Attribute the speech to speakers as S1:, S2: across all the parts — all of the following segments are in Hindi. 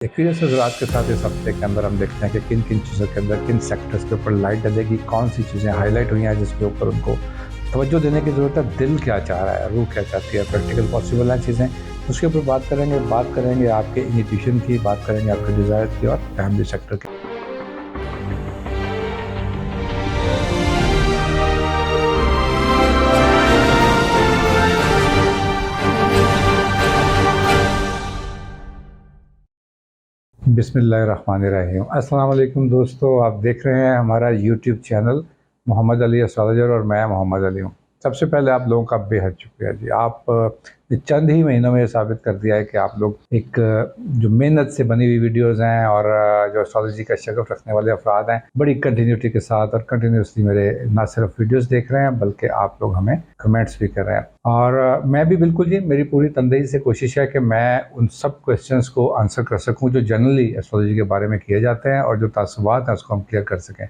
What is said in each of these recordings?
S1: एक्यूरेस हज़रात के साथ इस हफ्ते के अंदर हम देखते हैं कि किन किन चीज़ों के अंदर किन सेक्टर्स के ऊपर लाइट डलेगी, कौन सी चीज़ें हाईलाइट हुई हैं जिसके ऊपर उनको तवज्जो देने की ज़रूरत है। दिल क्या चाह रहा है, रूह क्या चाहती है, प्रैक्टिकल पॉसिबल हैं चीज़ें, उसके ऊपर बात करेंगे आपके इंट्यूशन की, बात करेंगे आपके डिज़ायर की और फैमिली सेक्टर की। बिस्मिल्लाहिर्रहमानिर्रहीम। अस्सलाम वालेकुम दोस्तों, आप देख रहे हैं हमारा YouTube channel Mohammad Ali astrologer और मैं मोहम्मद अली हूँ। सबसे पहले आप लोगों का बेहद शुक्रिया जी। आप चंद ही महीनों में ये साबित कर दिया है कि आप लोग एक जो मेहनत से बनी हुई वीडियोज़ हैं और जो एस्ट्रोलॉजी का शगफ रखने वाले अफराद हैं, बड़ी कंटिन्यूटी के साथ और कंटिन्यूसली मेरे ना सिर्फ वीडियोज़ देख रहे हैं बल्कि आप लोग हमें कमेंट्स भी कर रहे हैं। और मैं भी बिल्कुल जी, मेरी पूरी तनदेही से कोशिश है कि मैं उन सब क्वेश्चंस को आंसर कर सकूं जो जनरली एस्ट्रोलॉजी के बारे में किए जाते हैं और जो तासुबात हैं उसको हम क्लियर कर सकें।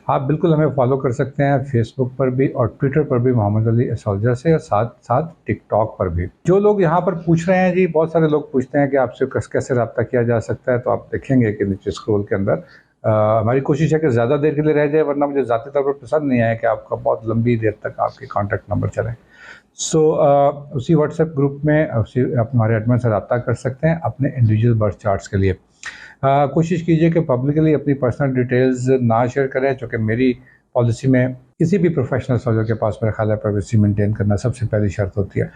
S1: आप बिल्कुल हमें फॉलो कर सकते हैं फेसबुक पर भी और ट्विटर पर भी मोहम्मद अली एस्ट्रोलॉजर से, और साथ साथ टिकटॉक पर भी। जो लोग यहाँ पर पूछ रहे हैं जी, बहुत सारे लोग पूछते हैं कि आपसे कैसे रब्ता किया जा सकता है, तो आप देखेंगे कि नीचे स्क्रॉल के अंदर हमारी कोशिश है कि ज़्यादा देर के लिए रह जाए, वरना मुझे ज़ाती तौर पर पसंद नहीं आया कि आपका बहुत लंबी देर तक आपके कॉन्टैक्ट नंबर चलें। सो उसी व्हाट्सएप ग्रुप में उसी आप हमारे एडमिन से रब्ता कर सकते हैं अपने इंडिविजुअल बर्थ चार्ट्स के लिए। कोशिश कीजिए कि पब्लिकली अपनी पर्सनल डिटेल्स ना शेयर करें, चूँकि मेरी पॉलिसी में किसी भी प्रोफेशनल एस्ट्रोलॉजर के पास मेरा ख्याल है प्राइवेसी मेंटेन करना सबसे पहली शर्त होती है।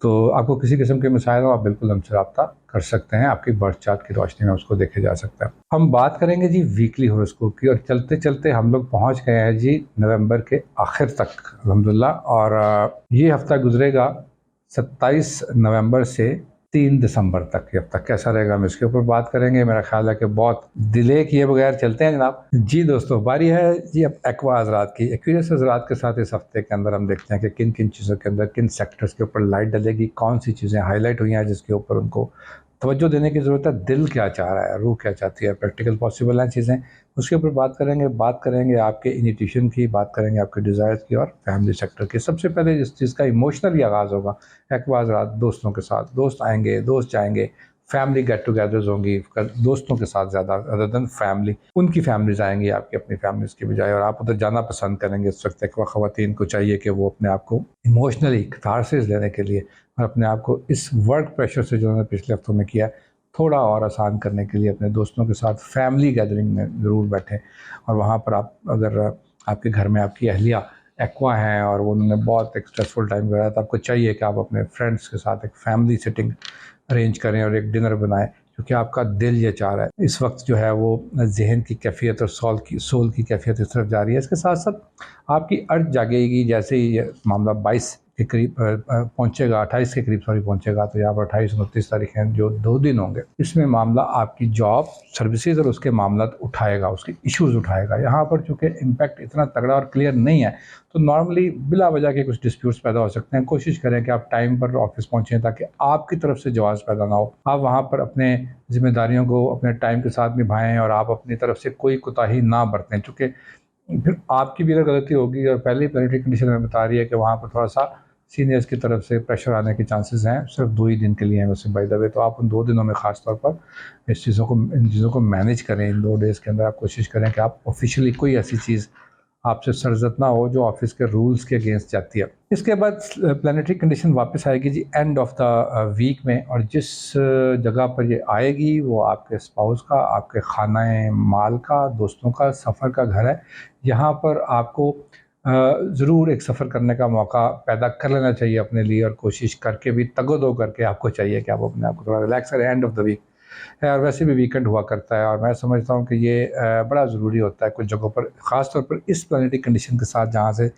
S1: तो आपको किसी किस्म के मसाइल हो, आप बिल्कुल हमसे रब्ता कर सकते हैं, आपकी बर्थ चार्ट की रोशनी में उसको देखा जा सकता है। हम बात करेंगे जी वीकली हॉरोस्कोप की, और चलते चलते हम लोग पहुँच गए हैं जी नवंबर के आखिर तक अल्हम्दुलिल्लाह। और ये हफ्ता गुजरेगा 27 नवंबर से 3 दिसंबर तक। ये हफ्ता कैसा रहेगा हम इसके ऊपर बात करेंगे। मेरा ख्याल है कि बहुत डिले किए बगैर चलते हैं जनाब। जी दोस्तों, बारी है जी अब एक्वा हज़रात की। एक्वेरियस हज़रात के साथ इस हफ्ते के अंदर हम देखते हैं कि किन किन चीज़ों के अंदर किन सेक्टर्स के ऊपर लाइट डलेगी, कौन सी चीज़ें हाईलाइट हुई हैं जिसके ऊपर उनको तवज्जो देने की ज़रूरत है। दिल क्या चाह रहा है, रूह क्या चाहती है, प्रैक्टिकल पॉसिबल हैं चीज़ें, उसके ऊपर बात करेंगे आपके इंट्यूशन की, बात करेंगे आपके डिज़ायर्स की और फैमिली सेक्टर की। सबसे पहले जिस चीज़ का इमोशनली आगाज़ होगा एक्वा हज़रात, दोस्तों के साथ। दोस्त आएंगे, दोस्त जाएंगे, फैमिली गेट टुगेदर्स होंगी दोस्तों के साथ ज़्यादा अदर देन फैमिली। उनकी फैमिलीज आएंगी आपकी अपनी फैमिलीज की बजाय, और आप उधर जाना पसंद करेंगे। इस वक्त एक्वा ख़वातीन को चाहिए कि वो अपने आप को इमोशनली कैथारसिस लेने के लिए और अपने आप को इस वर्क प्रेशर से जो उन्होंने पिछले हफ्तों में किया थोड़ा और आसान करने के लिए अपने दोस्तों के साथ फैमिली गैदरिंग में ज़रूर बैठें। और वहाँ पर आप अगर आपके घर में आपकी अहलिया एक्वा हैं और वो उन्होंने बहुत एक स्ट्रेसफुल टाइम गुजारा, तो आपको चाहिए कि आप अपने फ्रेंड्स के साथ एक फैमिली सिटिंग अरेंज करें और एक डिनर बनाएं, क्योंकि आपका दिल ये चाह रहा है। इस वक्त जो है वो जहन की कैफियत और सोल की कैफियत इस तरफ जा रही है। इसके साथ साथ आपकी अर्ज जागेगी जैसे ही ये मामला 22 के करीब पहुँचेगा, 28 के करीब सॉरी पहुँचेगा, तो यहाँ पर 28-29 तारीख हैं जो 2 दिन होंगे, इसमें मामला आपकी जॉब सर्विसेज और उसके मामला उठाएगा, उसके इश्यूज़ उठाएगा। यहाँ पर चूँकि इम्पैक्ट इतना तगड़ा और क्लियर नहीं है, तो नॉर्मली बिला वजह के कुछ डिस्प्यूट्स पैदा हो सकते हैं। कोशिश करें कि आप टाइम पर ऑफिस पहुँचें ताकि आपकी तरफ से जवाब पैदा ना हो। आप वहाँ पर अपने जिम्मेदारियों को अपने टाइम के साथ निभाएं और आप अपनी तरफ से कोई कोताही ना बरतें, चूँकि फिर आपकी भी अगर गलती होगी और पहले ही प्लानिटरी कंडीशन में बता रही है कि वहाँ पर थोड़ा-सा सीनियर्स की तरफ से प्रेशर आने के चांसेस हैं। सिर्फ 2 ही दिन के लिए हैं वैसे बाय द वे, तो आप उन 2 दिनों में ख़ास तौर पर इन चीज़ों को मैनेज करें। इन 2 डेज़ के अंदर आप कोशिश करें कि आप ऑफ़िशियली कोई ऐसी चीज़ आपसे सरज़द ना हो जो ऑफ़िस के रूल्स के अगेंस्ट जाती है। इसके बाद प्लानिटरी कंडीशन वापस आएगी जी एंड ऑफ़ द वीक में, और जिस जगह पर ये आएगी वो आपके स्पाउस का, आपके खानाए माल का, दोस्तों का, सफ़र का घर है। यहाँ पर आपको ज़रूर एक सफ़र करने का मौका पैदा कर लेना चाहिए अपने लिए, और कोशिश करके भी तगो-दो करके आपको चाहिए कि आप अपने आप को थोड़ा रिलैक्स करें। एंड ऑफ़ द वीक है और वैसे भी वीकेंड हुआ करता है, और मैं समझता हूँ कि ये बड़ा ज़रूरी होता है कुछ जगहों पर, ख़ास तौर पर इस प्लानिटरी कंडीशन के साथ जहाँ से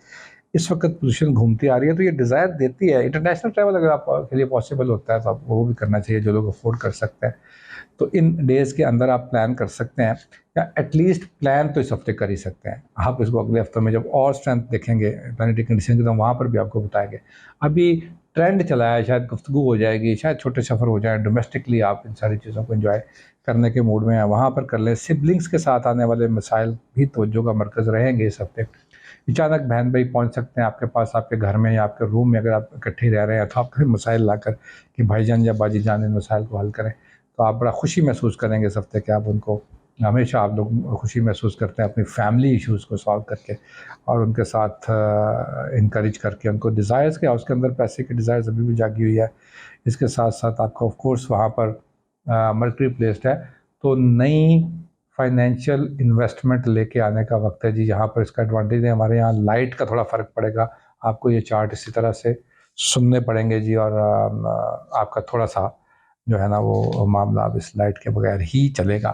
S1: इस वक्त पोजीशन घूमती आ रही है, तो ये डिज़ायर देती है। इंटरनेशनल ट्रैवल अगर आप के लिए पॉसिबल होता है तो आप वो भी करना चाहिए जो लोग अफोर्ड कर सकते हैं। तो इन डेज़ के अंदर आप प्लान कर सकते हैं, या एटलीस्ट प्लान तो इस हफ्ते कर ही सकते हैं। आप इसको अगले हफ्ते में जब और स्ट्रेंथ देखेंगे प्लानिटरी कंडीशन की, तो वहाँ पर भी आपको बताएंगे। अभी ट्रेंड चला है, शायद गुफ्तगू हो जाएगी, शायद छोटे सफ़र हो जाए, डोमेस्टिकली आप इन सारी चीज़ों को एंजॉय करने के मूड में हैं, वहाँ पर कर लें। सिबलिंग्स के साथ आने वाले मसाइल भी तवज्जो का मरकज़ रहेंगे इस हफ्ते। अचानक बहन भाई पहुंच सकते हैं आपके पास, आपके घर में या आपके रूम में, अगर आप इकट्ठे रह रहे हैं तो आप फिर मसाइल लाकर कि भाईजान या बाजी जान इन मसाइल को हल करें। तो आप बड़ा खुशी महसूस करेंगे इस हफ्ते कि आप उनको, हमेशा आप लोग खुशी महसूस करते हैं अपनी फैमिली इश्यूज़ को सॉल्व करके और उनके साथ इनकरेज करके उनको। डिज़ायर्स क्या, उसके अंदर पैसे की डिज़ायर्स अभी भी जागी हुई है। इसके साथ साथ आपका ऑफ कोर्स वहाँ पर मर्करी प्लेस्ड है, तो नई फाइनेंशियल इन्वेस्टमेंट लेके आने का वक्त है जी। यहाँ पर इसका एडवांटेज है, हमारे यहाँ लाइट का थोड़ा फ़र्क पड़ेगा, आपको ये चार्ट इसी तरह से सुनने पड़ेंगे जी। और आपका थोड़ा सा जो है ना वो मामला अब इस लाइट के बगैर ही चलेगा।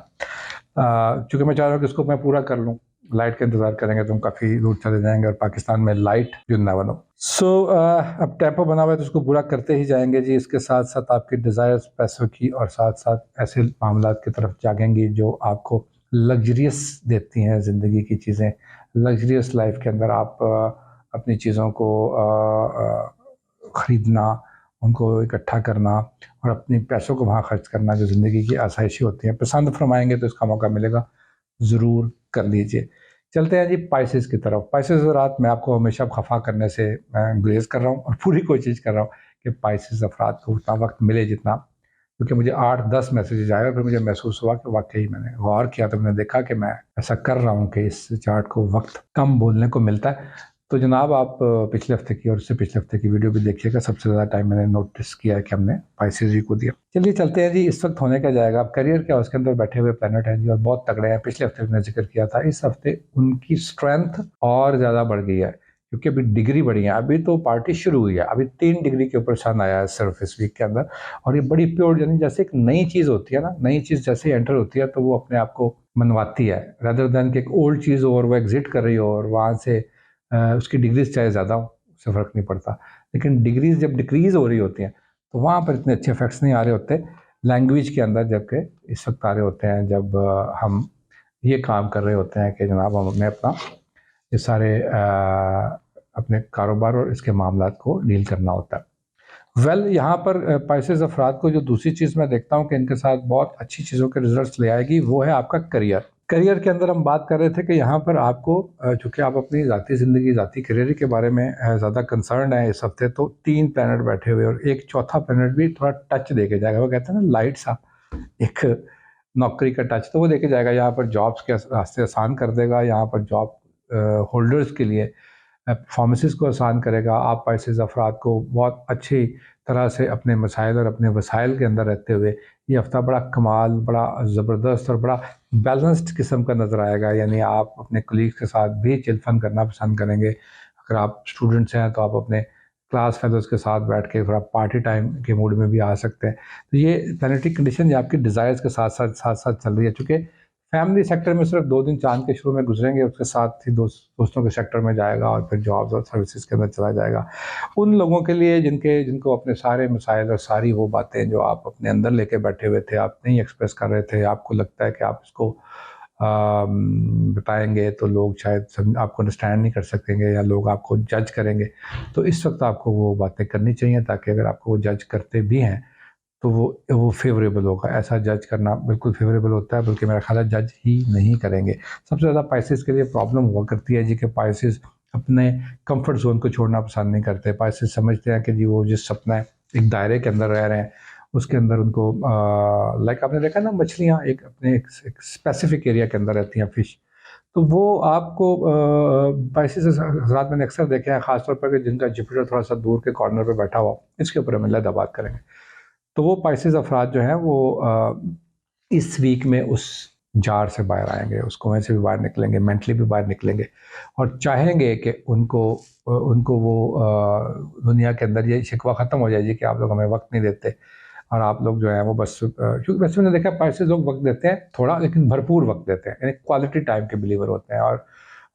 S1: चूँकि मैं चाह रहा हूँ कि इसको मैं पूरा कर लूँ, लाइट का इंतज़ार करेंगे तो हम काफ़ी दूर चले जाएंगे और पाकिस्तान में लाइट यू नेवर नो। सो अब टेम्पो बना हुआ है तो उसको पूरा करते ही जाएंगे जी। इसके साथ साथ आपकी डिज़ायर्स पैसों की और साथ साथ ऐसे मामला की तरफ जागेंगी जो आपको लग्जरियस देती हैं ज़िंदगी की चीज़ें। लग्जरियस लाइफ के अंदर आप अपनी चीज़ों को ख़रीदना, उनको इकट्ठा करना और अपने पैसों को वहाँ खर्च करना जो ज़िंदगी की आसाइशें होती हैं, पसंद फरमाएंगे तो इसका मौका मिलेगा, ज़रूर कर लीजिए। चलते हैं जी पाइसेस की तरफ। पाइसेस रात मैं आपको हमेशा खफा करने से गुरेज कर रहा हूँ और पूरी कोशिश कर रहा हूँ कि पाइसेस अफराद को उतना वक्त मिले जितना, क्योंकि मुझे 8-10 मैसेजेस आए और फिर मुझे महसूस हुआ कि वाकई मैंने गौर किया तो मैंने देखा कि मैं ऐसा कर रहा हूँ कि इस चार्ट को वक्त कम बोलने को मिलता है। तो जनाब आप पिछले हफ्ते की और उससे पिछले हफ्ते की वीडियो भी देखिएगा, सबसे ज़्यादा टाइम मैंने नोटिस किया है कि हमने पाइसेस जी को दिया। चलिए चलते हैं जी, इस वक्त होने क्या जाएगा। अब करियर क्या, उसके अंदर बैठे हुए प्लैनेट हैं जी और बहुत तगड़े हैं। पिछले हफ्ते मैंने जिक्र किया था, इस हफ्ते उनकी स्ट्रेंथ और ज़्यादा बढ़ गई है क्योंकि अभी डिग्री बढ़ी है। अभी तो पार्टी शुरू हुई है, अभी 3 डिग्री के ऊपर सन आया है सिर्फ इस वीक के अंदर। और ये बड़ी प्योर, यानी जैसे एक नई चीज़ होती है ना, नई चीज़ जैसे एंटर होती है तो वो अपने आप को मनवाती है, रदर देन कि एक ओल्ड चीज़ हो और वो एग्जिट कर रही हो और वहाँ से उसकी डिग्रीज चाहे ज़्यादा हो, उससे फ़र्क नहीं पड़ता। लेकिन डिग्रीज जब डिक्रीज़ हो रही होती हैं तो वहाँ पर इतने अच्छे इफेक्ट्स नहीं आ रहे होते लैंग्वेज के अंदर, जबकि इस वक्त आ रहे होते हैं जब हम ये काम कर रहे होते हैं कि जनाब हमें अपना ये सारे अपने कारोबार और इसके मामलात को डील करना होता है। यहाँ पर पाइसेस अफराद को जो दूसरी चीज़ मैं देखता हूँ कि इनके साथ बहुत अच्छी चीज़ों के रिजल्ट्स ले आएगी, वो है आपका करियर। करियर के अंदर हम बात कर रहे थे कि यहाँ पर आपको चूँकि आप अपनी ज़ाती ज़िंदगी, ज़ाती करियर के बारे में ज़्यादा कंसर्न है इस हफ्ते, तो 3 प्लैनेट बैठे हुए और एक चौथा प्लैनेट भी थोड़ा टच दे के जाएगा। वो कहते हैं ना लाइट सा एक नौकरी का टच, तो वो देके जाएगा। यहाँ पर जॉब्स के रास्ते आसान कर देगा, यहाँ पर जॉब होल्डर्स के लिए परफॉर्मेंसेस को आसान करेगा। आप पाइसेस अफराद को बहुत अच्छी तरह से अपने मसाइल और अपने वसाइल के अंदर रहते हुए ये हफ्ता बड़ा कमाल, बड़ा ज़बरदस्त और बड़ा बैलेंस्ड किस्म का नज़र आएगा। यानी आप अपने कलीग्स के साथ भी चिल फन करना पसंद करेंगे। अगर आप स्टूडेंट्स हैं तो आप अपने क्लास फेलोज़ के साथ बैठ के थोड़ा पार्टी टाइम के मूड में भी आ सकते हैं। तो ये प्लैनेटरी कंडीशन ये आपकी डिज़ायर्स के साथ साथ चल रही है। चूँकि फैमिली सेक्टर में सिर्फ 2 दिन चाँद के शुरू में गुजरेंगे, उसके साथ ही दोस्तों के सेक्टर में जाएगा और फिर जॉब्स और सर्विसेज के अंदर चला जाएगा। उन लोगों के लिए जिनको अपने सारे मसाइल और सारी वो बातें जो आप अपने अंदर लेके बैठे हुए थे, आप नहीं एक्सप्रेस कर रहे थे, आपको लगता है कि आप इसको बताएँगे तो लोग शायद आपको अंडरस्टैंड नहीं कर सकेंगे या लोग आपको जज करेंगे। तो इस वक्त आपको वो बातें करनी चाहिए ताकि अगर आपको वो जज करते भी हैं तो वो फ़ेवरेबल होगा। ऐसा जज करना बिल्कुल फ़ेवरेबल होता है, बल्कि मेरा ख़्याल है जज ही नहीं करेंगे। सबसे ज़्यादा पाइसेस के लिए प्रॉब्लम हुआ करती है जी कि पाइसेस अपने कंफर्ट ज़ोन को छोड़ना पसंद नहीं करते। पाइसेस समझते हैं कि जी वो जिस अपना एक दायरे के अंदर रह रहे हैं, उसके अंदर उनको लाइक आपने देखा ना मछलियाँ एक अपने एक स्पेसिफ़िक एरिया के अंदर रहती हैं फ़िश। तो वो आपको पाइसेस हज़रात मैंने अक्सर देखे हैं, ख़ास तौर पर कि जिनका जुपिटर थोड़ा-सा दूर के कॉर्नर पे बैठा हुआ, इसके ऊपर हम अलग बात करेंगे। तो वो पाइसेस अफराद जो हैं वो इस वीक में उस जार से बाहर आएंगे, उस कुएं से भी बाहर निकलेंगे, मेंटली भी बाहर निकलेंगे और चाहेंगे कि उनको वो दुनिया के अंदर ये शिकवा ख़त्म हो जाए जी कि आप लोग हमें वक्त नहीं देते और आप लोग जो है वो बस क्योंकि वैसे मैंने देखा पाइसेस लोग वक्त देते हैं थोड़ा, लेकिन भरपूर वक्त देते हैं, यानी क्वालिटी टाइम के बिलीवर होते हैं।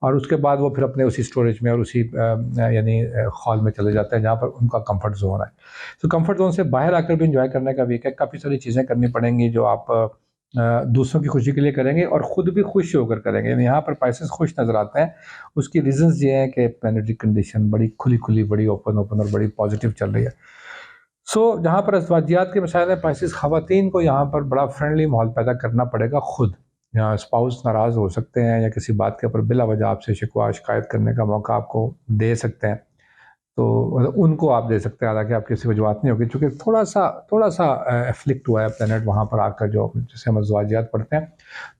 S1: और उसके बाद वो फिर अपने उसी स्टोरेज में और उसी यानी हॉल में चले जाते हैं जहाँ पर उनका कंफर्ट जोन है। तो कंफर्ट जोन से बाहर आकर भी इंजॉय करने का वीक है। काफ़ी सारी चीज़ें करनी पड़ेंगी जो आप दूसरों की खुशी के लिए करेंगे और ख़ुद भी खुश होकर करेंगे। यानी यहाँ पर पाइसेस खुश नज़र आते हैं। उसकी रीज़न्स ये हैं कि प्लैनेटरी कंडीशन बड़ी खुली बड़ी ओपन और बड़ी पॉजिटिव चल रही है। जहाँ पर अज़वाजियात के मसाइल हैं, पाइसेस ख़वातीन को यहाँ पर बड़ा फ्रेंडली माहौल पैदा करना पड़ेगा खुद। यहाँ स्पाउस नाराज़ हो सकते हैं या किसी बात के ऊपर बिला वजह आपसे शिकवा शिकायत करने का मौका आपको दे सकते हैं। तो मतलब उनको आप दे सकते हैं, हालांकि आपकी किसी वजूहत नहीं होगी, चूँकि थोड़ा सा एफ्लिक्ट हुआ है प्लैनेट वहाँ पर आकर, जो जिसे हम ज़वाजियात पढ़ते हैं।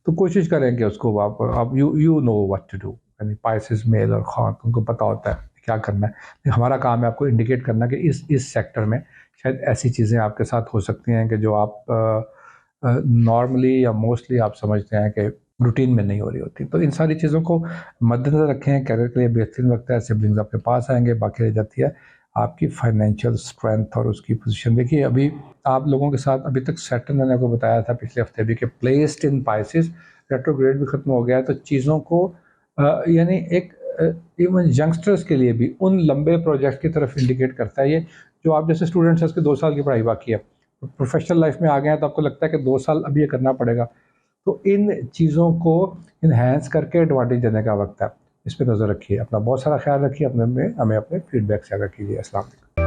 S1: तो कोशिश करें कि उसको आप you know what to do, यानी पाइसेस मेल और खाक उनको पता होता है क्या करना है। लेकिन हमारा काम है आपको इंडिकेट करना कि इस सेक्टर में शायद ऐसी चीज़ें आपके साथ हो सकती हैं कि जो आप नॉर्मली या मोस्टली आप समझते हैं कि रूटीन में नहीं हो रही होती। तो इन सारी चीज़ों को मद्देनज़र रखें। करियर के लिए बेहतरीन वक्त है, सिबलिंग्स आपके पास आएंगे। बाकी रह जाती है आपकी फाइनेंशियल स्ट्रेंथ और उसकी पोजीशन। देखिए, अभी आप लोगों के साथ अभी तक सैटर्न, मैंने आपको बताया था पिछले हफ्ते भी कि प्लेस्ड इन पाइसेस, रेट्रोग्रेड भी खत्म हो गया है। तो चीज़ों को यानी एक इवन यंगस्टर्स के लिए भी उन लंबे प्रोजेक्ट की तरफ इंडिकेट करता है ये, जो आप जैसे स्टूडेंट्स हैं उसके 2 साल की पढ़ाई बाकी है, प्रोफेशनल लाइफ में आ गए हैं तो आपको लगता है कि 2 साल अभी ये करना पड़ेगा। तो इन चीज़ों को इन्हेंस करके एडवांटेज देने का वक्त है। इस पे नज़र रखिए, अपना बहुत सारा ख्याल रखिए, अपने में हमें अपने फीडबैक साझा कीजिए। अस्सलाम वालेकुम।